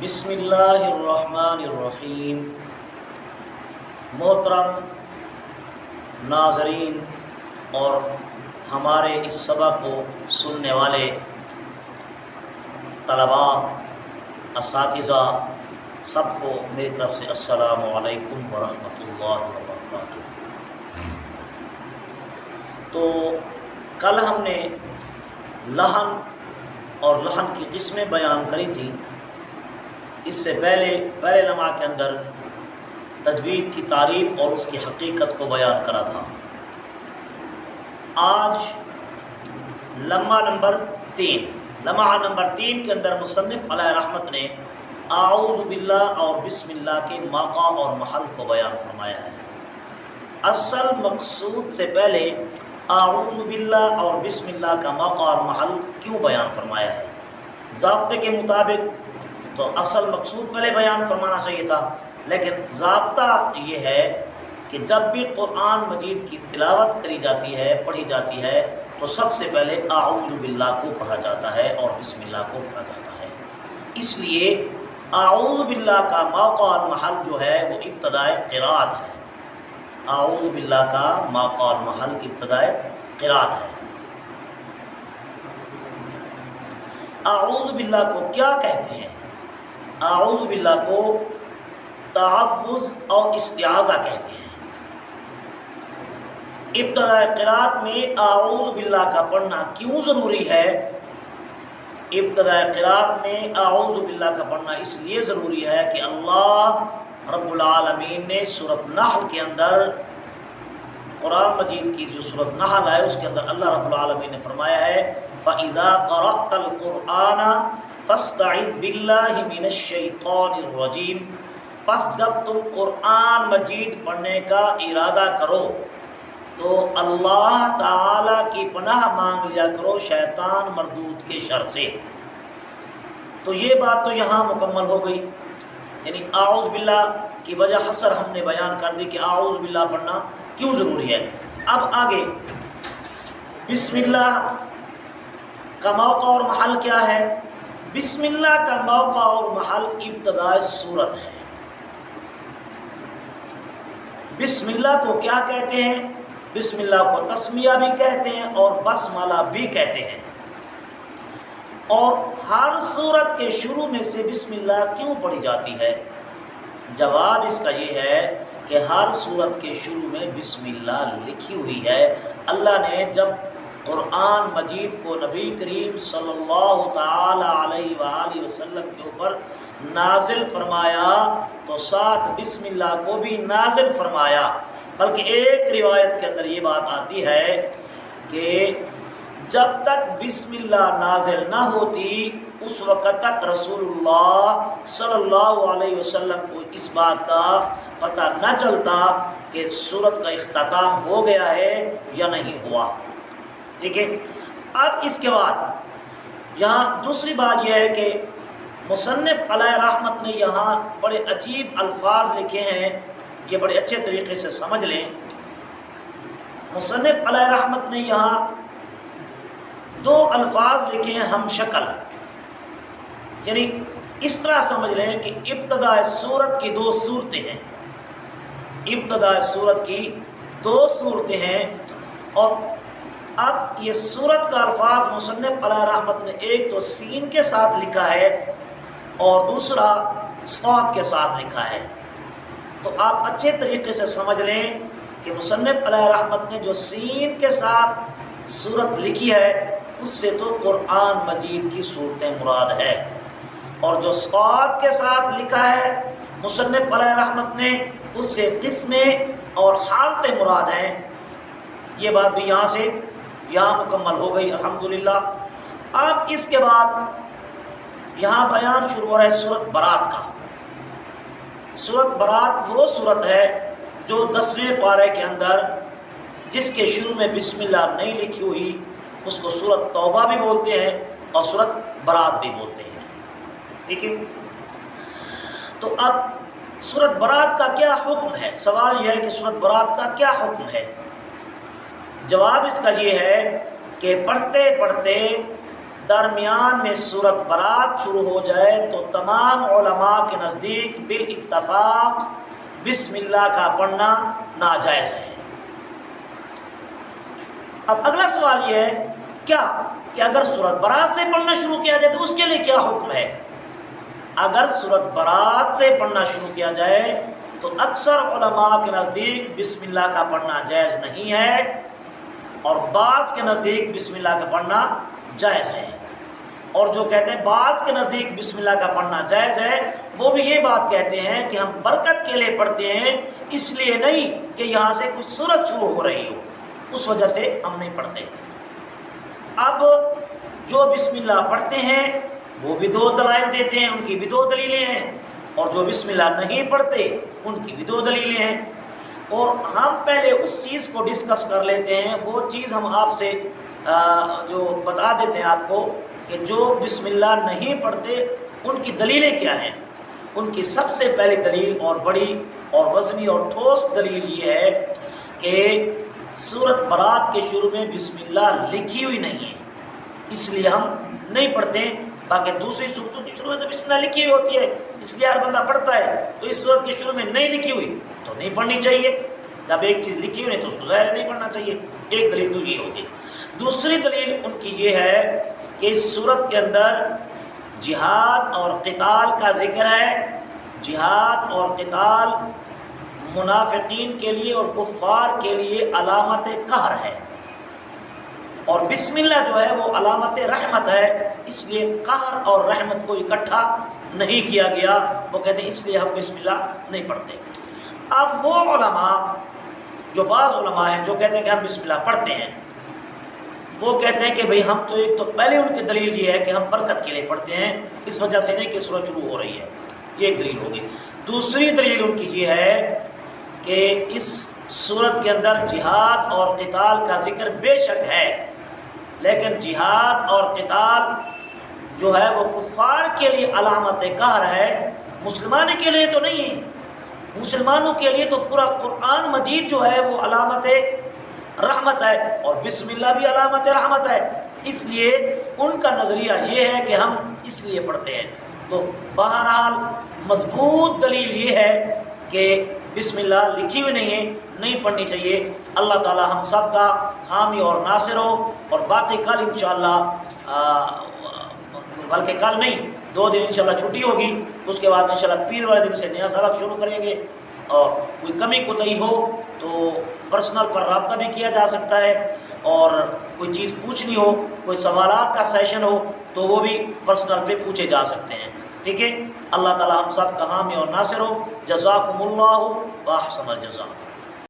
بسم اللہ الرحمن الرحیم۔ محترم ناظرین اور ہمارے اس سبق کو سننے والے طلباء، اساتذہ، سب کو میری طرف سے السلام علیکم ورحمۃ اللہ وبرکاتہ۔ تو کل ہم نے لحن اور لحن کی قسمیں بیان کری تھی۔ اس سے پہلے لمحہ کے اندر تجوید کی تعریف اور اس کی حقیقت کو بیان کرا تھا۔ آج لمحہ نمبر 3 کے اندر مصنف علیہ رحمت نے اعوذ باللہ اور بسم اللہ کے موقع اور محل کو بیان فرمایا ہے۔ اصل مقصود سے پہلے اعوذ باللہ اور بسم اللہ کا موقع اور محل کیوں بیان فرمایا ہے؟ ضابطے کے مطابق تو اصل مقصود پہلے بیان فرمانا چاہیے تھا، لیکن ضابطہ یہ ہے کہ جب بھی قرآن مجید کی تلاوت کری جاتی ہے، پڑھی جاتی ہے، تو سب سے پہلے اعوذ باللہ کو پڑھا جاتا ہے اور بسم اللہ کو پڑھا جاتا ہے۔ اس لیے اعوذ باللہ کا موقع اور محل جو ہے وہ ابتدائے قرات ہے۔ اعوذ باللہ کا موقع اور محل ابتدائے قرات ہے۔ اعوذ باللہ کو کیا کہتے ہیں؟ اعوذ باللہ کو تعوذ اور استعاذہ کہتے ہیں۔ ابتدائے قرات میں اعوذ باللہ کا پڑھنا کیوں ضروری ہے؟ ابتدائے قرات میں اعوذ باللہ کا پڑھنا اس لیے ضروری ہے کہ اللہ رب العالمین نے سورۃ نحل کے اندر، قرآن مجید کی جو سورۃ نحل ہے اس کے اندر اللہ رب العالمین نے فرمایا ہے فَإِذَا قَرَأْتَ الْقُرْآنَ فَاسْتَعِذْ بِاللَّهِ مِنَ الشَّيْطَانِ الرَّجِيمِ۔ پس جب تم قرآن مجید پڑھنے کا ارادہ کرو تو اللہ تعالیٰ کی پناہ مانگ لیا کرو شیطان مردود کے شر سے۔ تو یہ بات تو یہاں مکمل ہو گئی، یعنی اعوذ باللہ کی وجہ حصر ہم نے بیان کر دی کہ اعوذ باللہ پڑھنا کیوں ضروری ہے۔ اب آگے بسم اللہ کا موقع اور محل کیا ہے؟ بسم اللہ کا موقع اور محل ابتدائے سورت ہے۔ بسم اللہ کو کیا کہتے ہیں؟ بسم اللہ کو تسمیہ بھی کہتے ہیں اور بسملہ بھی کہتے ہیں۔ اور ہر سورت کے شروع میں سے بسم اللہ کیوں پڑھی جاتی ہے؟ جواب اس کا یہ ہے کہ ہر سورت کے شروع میں بسم اللہ لکھی ہوئی ہے۔ اللہ نے جب قرآن مجید کو نبی کریم صلی اللہ تعالی علیہ وآلہ وسلم کے اوپر نازل فرمایا تو ساتھ بسم اللہ کو بھی نازل فرمایا، بلکہ ایک روایت کے اندر یہ بات آتی ہے کہ جب تک بسم اللہ نازل نہ ہوتی اس وقت تک رسول اللہ صلی اللہ علیہ وسلم کو اس بات کا پتہ نہ چلتا کہ سورت کا اختتام ہو گیا ہے یا نہیں ہوا۔ ٹھیک ہے۔ اب اس کے بعد یہاں دوسری بات یہ ہے کہ مصنف علیہ رحمت نے یہاں بڑے عجیب الفاظ لکھے ہیں، یہ بڑے اچھے طریقے سے سمجھ لیں۔ مصنف علیہ رحمت نے یہاں 2 الفاظ لکھے ہیں ہم شکل، یعنی اس طرح سمجھ لیں کہ ابتدائے سورت کی 2 صورتیں ہیں۔ ابتدائے سورت کی 2 صورتیں ہیں، اور اب یہ سورت کا الفاظ مصنف علیہ رحمت نے ایک تو سین کے ساتھ لکھا ہے اور دوسرا صاد کے ساتھ لکھا ہے۔ تو آپ اچھے طریقے سے سمجھ لیں کہ مصنف علیہ رحمت نے جو سین کے ساتھ سورت لکھی ہے اس سے تو قرآن مجید کی صورتیں مراد ہے، اور جو صاد کے ساتھ لکھا ہے مصنف علیہ رحمت نے اس سے قسمیں اور حالتیں مراد ہیں۔ یہ بات بھی یہاں مکمل ہو گئی الحمدللہ۔ اب اس کے بعد یہاں بیان شروع ہو رہا ہے سورۃ برات کا۔ سورۃ برات وہ سورت ہے جو 10ویں پارے کے اندر جس کے شروع میں بسم اللہ نہیں لکھی ہوئی اس کو سورۃ توبہ بھی بولتے ہیں اور سورۃ برات بھی بولتے ہیں۔ ٹھیک ہے۔ تو اب سورۃ برات کا کیا حکم ہے؟ سوال یہ ہے کہ سورۃ برات کا کیا حکم ہے؟ جواب اس کا یہ ہے کہ پڑھتے پڑھتے درمیان میں سورت برات شروع ہو جائے تو تمام علماء کے نزدیک بالاتفاق بسم اللہ کا پڑھنا ناجائز ہے۔ اب اگلا سوال یہ ہے کیا کہ اگر سورت برات سے پڑھنا شروع کیا جائے تو اس کے لیے کیا حکم ہے؟ اگر سورت برات سے پڑھنا شروع کیا جائے تو اکثر علماء کے نزدیک بسم اللہ کا پڑھنا جائز نہیں ہے، اور بعض کے نزدیک بسم اللہ کا پڑھنا جائز ہے۔ اور جو کہتے ہیں بعض کے نزدیک بسم اللہ کا پڑھنا جائز ہے، وہ بھی یہ بات کہتے ہیں کہ ہم برکت کے لیے پڑھتے ہیں، اس لیے نہیں کہ یہاں سے کچھ سورت شروع ہو رہی ہو، اس وجہ سے ہم نہیں پڑھتے۔ اب جو بسم اللہ پڑھتے ہیں وہ بھی دو دلائل دیتے ہیں، ان کی بھی دو دلیلیں ہیں، اور جو بسم اللہ نہیں پڑھتے ان کی بھی دو دلیلیں ہیں۔ اور ہم پہلے اس چیز کو ڈسکس کر لیتے ہیں، وہ چیز ہم آپ سے جو بتا دیتے ہیں آپ کو کہ جو بسم اللہ نہیں پڑھتے ان کی دلیلیں کیا ہیں۔ ان کی سب سے پہلی دلیل اور بڑی اور وزنی اور ٹھوس دلیل یہ ہے کہ سورت برات کے شروع میں بسم اللہ لکھی ہوئی نہیں ہے، اس لیے ہم نہیں پڑھتے۔ باقی دوسری صورتوں کے شروع میں تو بسم اللہ لکھی ہوئی ہوتی ہے، اس لیے ہر بندہ پڑھتا ہے، تو اس صورت کے شروع میں نہیں لکھی ہوئی تو نہیں پڑھنی چاہیے۔ جب ایک چیز لکھی ہوئی نہیں تو اس کو ظاہر نہیں پڑھنا چاہیے۔ ایک دلیل تو یہ ہوگی۔ دوسری دلیل ان کی یہ ہے کہ اس صورت کے اندر جہاد اور قتال کا ذکر ہے۔ جہاد اور قتال منافقین کے لیے اور کفار کے لیے علامت قہر ہے، اور بسم اللہ جو ہے وہ علامت رحمت ہے، اس لیے قہر اور رحمت کو اکٹھا نہیں کیا گیا۔ وہ کہتے ہیں اس لیے ہم بسم اللہ نہیں پڑھتے۔ اب وہ علماء جو بعض علماء ہیں جو کہتے ہیں کہ ہم بسم اللہ پڑھتے ہیں، وہ کہتے ہیں کہ بھئی ہم تو ایک تو پہلے ان کی دلیل یہ ہے کہ ہم برکت کے لیے پڑھتے ہیں، اس وجہ سے نہیں کہ سورہ شروع ہو رہی ہے، یہ ایک دلیل ہوگی۔ دوسری دلیل ان کی یہ ہے کہ اس سورت کے اندر جہاد اور قتال کا ذکر بے شک ہے، لیکن جہاد اور قتال جو ہے وہ کفار کے لیے علامت قہر ہے، مسلمان کے لیے تو نہیں ہے۔ مسلمانوں کے لیے تو پورا قرآن مجید جو ہے وہ علامت رحمت ہے، اور بسم اللہ بھی علامت رحمت ہے، اس لیے ان کا نظریہ یہ ہے کہ ہم اس لیے پڑھتے ہیں۔ تو بہرحال مضبوط دلیل یہ ہے کہ بسم اللہ لکھی ہوئی نہیں ہے، نہیں پڑھنی چاہیے۔ اللہ تعالی ہم سب کا حامی اور ناصر ہو، اور باقی کل انشاءاللہ بلکہ کل نہیں 2 دن انشاءاللہ چھٹی ہوگی، اس کے بعد انشاءاللہ پیر والے دن سے نیا سبق شروع کریں گے، اور کوئی کمی کوتاہی ہو تو پرسنل پر رابطہ بھی کیا جا سکتا ہے، اور کوئی چیز پوچھنی ہو، کوئی سوالات کا سیشن ہو تو وہ بھی پرسنل پہ پوچھے جا سکتے ہیں، ٹھیک ہے۔ اللہ تعالی ہم سب کا حامی اور ناصر ہو۔ جزاکم اللہ و احسن الجزاء۔